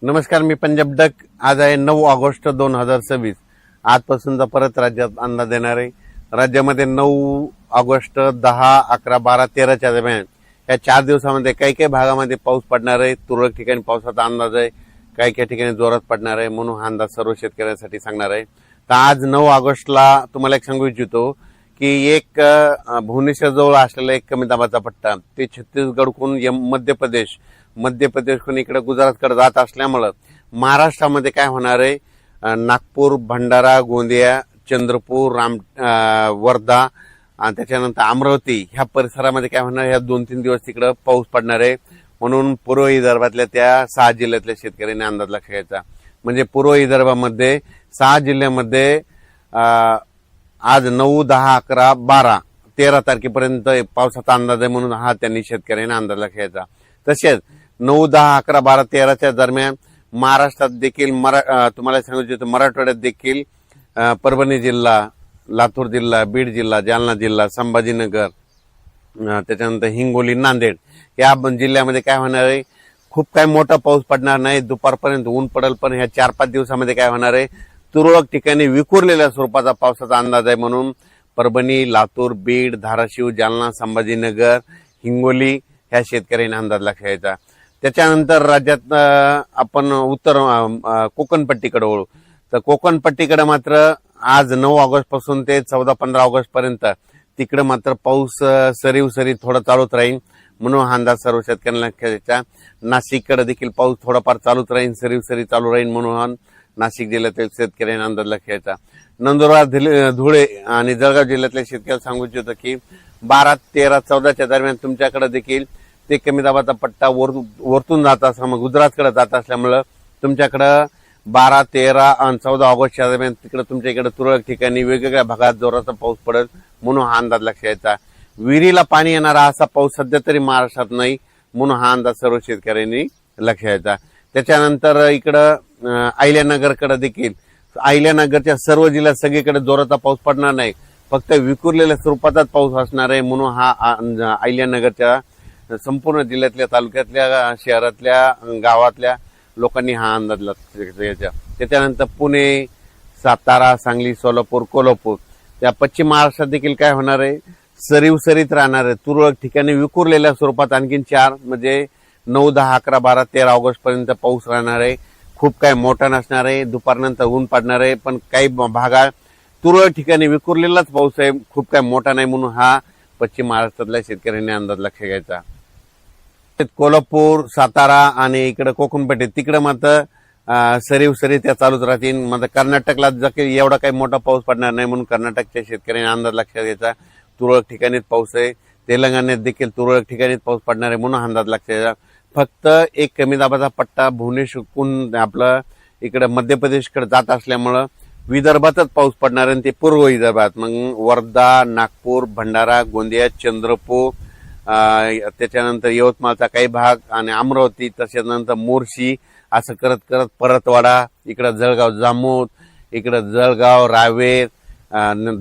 नमस्कार, मी पंजाब डक. आज आहे 9 ऑगस्ट 2026. आजपासूनचा परत राज्यात अंदाज देणार आहे. राज्यामध्ये 9 ऑगस्ट 10, 11, 12, 13च्या दरम्यान या 4 दिवसामध्ये काही काही भागामध्ये पाऊस पडणार आहे. तुरळक ठिकाणी पावसाचा अंदाज आहे, काही काही ठिकाणी जोरात पडणार आहे. म्हणून हा अंदाज सर्व शेतकऱ्यांसाठी सांगणार आहे. तर आज 9 ऑगस्टला तुम्हाला एक सांगू इच्छितो की एक भुवनेश्वर जवळ असलेला एक कमी दाबाचा पट्टा ते छत्तीसगडकडून मध्य प्रदेशकडून इकडे गुजरातकडे जात असल्यामुळं महाराष्ट्रामध्ये काय होणार आहे, नागपूर, भंडारा, गोंदिया, चंद्रपूर, वर्धा आणि त्याच्यानंतर अमरावती ह्या परिसरामध्ये काय होणार, ह्या 2-3 दिवस तिकडे पाऊस पडणार आहे. म्हणून पूर्व विदर्भातल्या त्या 6 जिल्ह्यातल्या शेतकऱ्यांनी अंदाज लक्षात घ्यायचा. म्हणजे पूर्व विदर्भामध्ये 6 जिल्ह्यामध्ये आज 9, 10, 11, 12, 13 तारखेपर्यंत पावसाचा अंदाज आहे. म्हणून हा त्यांनी शेतकऱ्यांनी अंदाज लक्षात घ्यायचा. तसेच 9, 10, 11, 12, 13च्या दरम्यान महाराष्ट्रात देखील तुम्हाला सांगू इच्छितो, मराठवाड्यात देखील परभणी जिल्हा, लातूर जिल्हा, बीड जिल्हा, जालना जिल्हा, संभाजीनगर, त्याच्यानंतर हिंगोली, नांदेड या जिल्ह्यामध्ये काय होणार आहे, खूप काय मोठा पाऊस पडणार नाही. दुपारपर्यंत ऊन पडेल, पण ह्या 4-5 दिवसामध्ये काय होणार आहे, तुरळक ठिकाणी विखुरलेल्या स्वरूपाचा पावसाचा अंदाज आहे. म्हणून परभणी, लातूर, बीड, धाराशिव, जालना, संभाजीनगर, हिंगोली ह्या शेतकऱ्यांनी अंदाज लक्षात घ्यायचा. त्याच्यानंतर राज्यात आपण उत्तर कोकणपट्टीकडे वळू. तर कोकणपट्टीकडे मात्र आज 9 ऑगस्ट पासून ते 14-15 ऑगस्ट पर्यंत तिकडे मात्र पाऊस सरी थोडा चालूच राहील. म्हणून हा अंदाज सर्व शेतकऱ्यांना लक्षात घ्यायचा. नाशिककडे देखील पाऊस थोडाफार चालूच राहील, सरी चालू राहील. म्हणून नाशिक जिल्ह्यातील शेतकऱ्यांना अंदाज लक्षात घ्यायचा. नंदुरबार, धुळे आणि जळगाव जिल्ह्यातल्या शेतकऱ्यांना सांगू इच्छितो की 12, 13, 14च्या दरम्यान तुमच्याकडे देखील ते कमी दाबाचा पट्टा वरतून जात असल्यामुळे गुजरातकडे जात असल्यामुळं तुमच्याकडं 12, 13 आणि 14 ऑगस्टच्या दरम्यान तिकडे तुमच्या इकडे तुरळक ठिकाणी वेगवेगळ्या भागात जोराचा पाऊस पडेल. म्हणून हा अंदाज लक्षात घ्यायचा. विहिरीला पाणी येणारा असा पाऊस सध्या तरी महाराष्ट्रात नाही. म्हणून हा अंदाज सर्व शेतकऱ्यांनी लक्षात घ्यायचा. त्याच्यानंतर इकडं अहिल्यानगरकडे देखील, अहिल्यानगरच्या सर्व जिल्ह्यात सगळीकडे जोराचा पाऊस पडणार नाही, फक्त विखुरलेल्या स्वरूपाचाच पाऊस असणार आहे. म्हणून हा अहिल्यानगरच्या संपूर्ण जिल्ह्यातल्या, तालुक्यातल्या, शहरातल्या, गावातल्या लोकांनी हा अंदाज लक्षात घ्यायचा. त्याच्यानंतर पुणे, सातारा, सांगली, सोलापूर, कोल्हापूर त्या पश्चिम महाराष्ट्रात देखील काय होणार आहे, सरीत राहणार आहे. तुरळक ठिकाणी विखुरलेल्या स्वरूपात आणखीन 4 म्हणजे 9, 10, 11, 12, 13 ऑगस्ट पर्यंत पाऊस राहणार आहे. खूप काय मोठा नसणार आहे. दुपारनंतर ऊन पडणार आहे, पण काही भागात तुरळक ठिकाणी विखुरलेलाच पाऊस आहे, खूप काय मोठा नाही. म्हणून हा पश्चिम महाराष्ट्रातल्या शेतकऱ्यांनी अंदाज लक्षात घ्यायचा. कोल्हापूर, सातारा आणि इकडे कोकणपट्टी तिकडे मात्र सरी त्या चालूच राहतील. मात्र कर्नाटकला एवढा काही मोठा पाऊस पडणार नाही. म्हणून कर्नाटकच्या शेतकऱ्यांनी अंदाज लक्षात घ्यायचा. तुरळक ठिकाणीच पाऊस आहे. तेलंगणात देखील तुरळक ठिकाणीच पाऊस पडणार आहे. म्हणून अंदाज लक्षात घ्यायचा. फक्त एक कमी दाबाचा पट्टा भुवनेश्वरहून आपलं इकडे मध्य प्रदेशकडे जात असल्यामुळं विदर्भातच पाऊस पडणार आहे. ते पूर्व विदर्भात, मग वर्धा, नागपूर, भंडारा, गोंदिया, चंद्रपूर, त्याच्यानंतर यवतमाळचा काही भाग आणि अमरावती, त्याच्यानंतर मोर्शी, असं करत परतवाडा, इकडं जळगाव, जामोद, इकडं जळगाव, रावेर,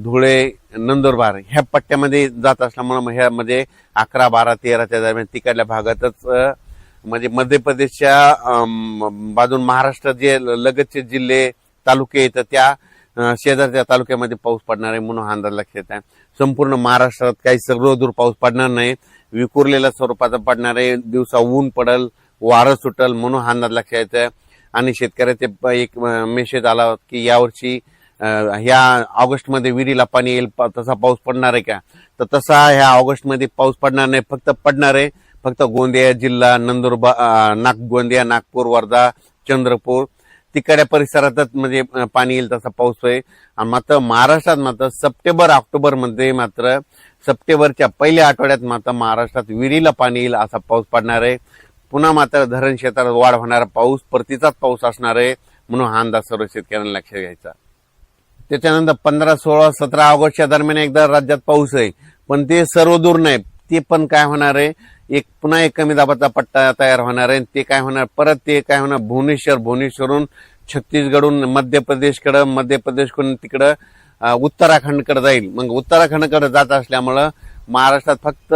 धुळे, नंदुरबार ह्या पट्ट्यामध्ये जात असल्यामुळे ह्यामध्ये 11, 12, 13च्या दरम्यान तिकडल्या भागातच म्हणजे मध्य प्रदेशच्या बाजून महाराष्ट्र जे लगतचे जिल्हे, तालुके येतात त्या शेजारच्या तालुक्यामध्ये पाऊस पडणार आहे. म्हणून हा अंदाज लक्षात आहे. संपूर्ण महाराष्ट्रात काही सर्वदूर पाऊस पडणार नाही, विखुरलेल्या स्वरूपाचा पडणार आहे. दिवसा ऊन पडल, वारं सुटल. म्हणून हा अंदाज लक्षात यायचा. आणि शेतकऱ्याचे एक मेसेज आला की यावर्षी ह्या ऑगस्टमध्ये विहिरीला पाणी येईल, तसा पाऊस पडणार आहे का? तर तसा ह्या ऑगस्टमध्ये पाऊस पडणार नाही. पडणार आहे फक्त गोंदिया जिल्हा, गोंदिया, नागपूर, वर्धा, चंद्रपूर तिकडच्या परिसरातच म्हणजे पाणी येईल तसा पाऊस आहे. आणि मात्र महाराष्ट्रात मात्र सप्टेंबर-ऑक्टोबर मध्ये मात्र सप्टेंबरच्या पहिल्या आठवड्यात मात्र महाराष्ट्रात विहिरीला पाणी येईल असा पाऊस पडणार आहे. पुन्हा मात्र धरण क्षेत्रात वाढ होणारा पाऊस, परतीचाच पाऊस असणार आहे. म्हणून हा अंदाज सर्व शेतकऱ्यांना लक्षात घ्यायचा. त्याच्यानंतर 15, 16, 17 ऑगस्टच्या दरम्यान एकदा राज्यात पाऊस आहे, पण ते सर्व दूर नाही. ते पण काय होणार आहे, पुन्हा एक कमी दाबाचा पट्टा तयार होणार आहे. ते काय होणार, परत ते काय होणार, भुवनेश्वरून छत्तीसगडहून मध्य प्रदेशकडून तिकडं उत्तराखंडकडे जाईल. मग उत्तराखंडकडे जात असल्यामुळं महाराष्ट्रात फक्त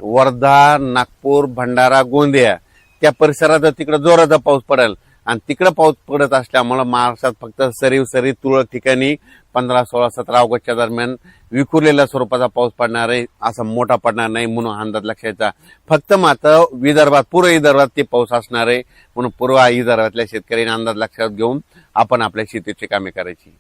वर्धा, नागपूर, भंडारा, गोंदिया त्या परिसरात तिकडे जोराचा पाऊस पडेल. आणि तिकडे पाऊस पडत असल्यामुळे महाराष्ट्रात फक्त सरी तुरळक ठिकाणी 15, 16, 17 ऑगस्टच्या दरम्यान विखुरलेल्या स्वरूपाचा पाऊस पडणार आहे, असा मोठा पडणार नाही म्हणून अंदाज लक्षायचा. फक्त मात्र विदर्भात, पूर्व विदर्भात ते पाऊस असणार आहे म्हणून पूर्व विदर्भातल्या शेतकऱ्यांनी अंदाज लक्षात घेऊन आपण आपल्या शेतीची कामे करायची.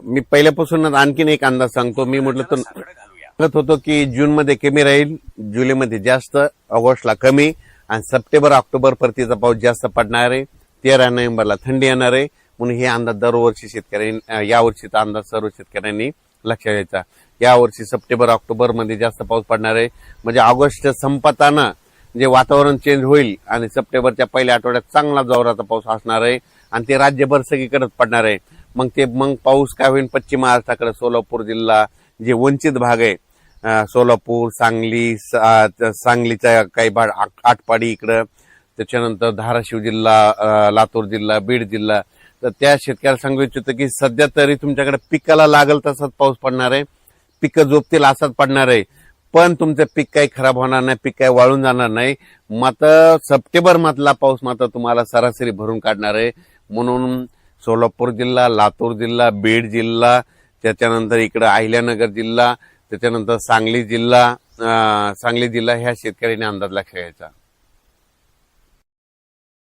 मी पहिल्यापासूनच आणखीन एक अंदाज सांगतो. मी म्हटलं तर म्हणत होतो की जून मध्ये कमी राहील, जुलैमध्ये जास्त, ऑगस्टला कमी आणि सप्टेंबर ऑक्टोबर परतीचा पाऊस जास्त पडणार आहे. 13 नोव्हेंबरला थंडी येणार आहे म्हणून हे अंदाज दरवर्षी शेतकऱ्यांनी, यावर्षीचा अंदाज सर्व शेतकऱ्यांनी लक्षात घ्यायचा. यावर्षी सप्टेंबर ऑक्टोबर मध्ये जास्त पाऊस पडणार आहे. म्हणजे ऑगस्ट संपताना जे वातावरण चेंज होईल आणि सप्टेंबरच्या पहिल्या आठवड्यात चांगला जोराचा पाऊस असणार आहे आणि ते राज्यभर सगळीकडेच पडणार आहे. मग पाऊस काय होईल, पश्चिम महाराष्ट्राकडे सोलापूर जिल्हा, जे वंचित भाग आहे, सोलापूर, सांगली, सांगलीचा काही भाग, आटपाडी इकडं, त्याच्यानंतर धाराशिव जिल्हा, लातूर जिल्हा, बीड जिल्हा, तर त्या शेतकऱ्याला सांगू इच्छितो की सध्या तरी तुमच्याकडे पिकाला लागल तसाच पाऊस पडणार आहे, पिकं जोपतील असाच पडणार आहे, पण तुमचं पीक काही खराब होणार नाही, पीक काही वाळून जाणार नाही. मात्र सप्टेंबर मधला पाऊस मात्र तुम्हाला सरासरी भरून काढणार आहे. म्हणून सोलापूर जिल्हा, लातूर जिल्हा, बीड जिल्हा, त्याच्यानंतर इकडे अहिल्यानगर जिल्हा, त्याच्यानंतर सांगली जिल्हा ह्या शेतकऱ्यांनी अंदाज लक्षात घ्यायचा.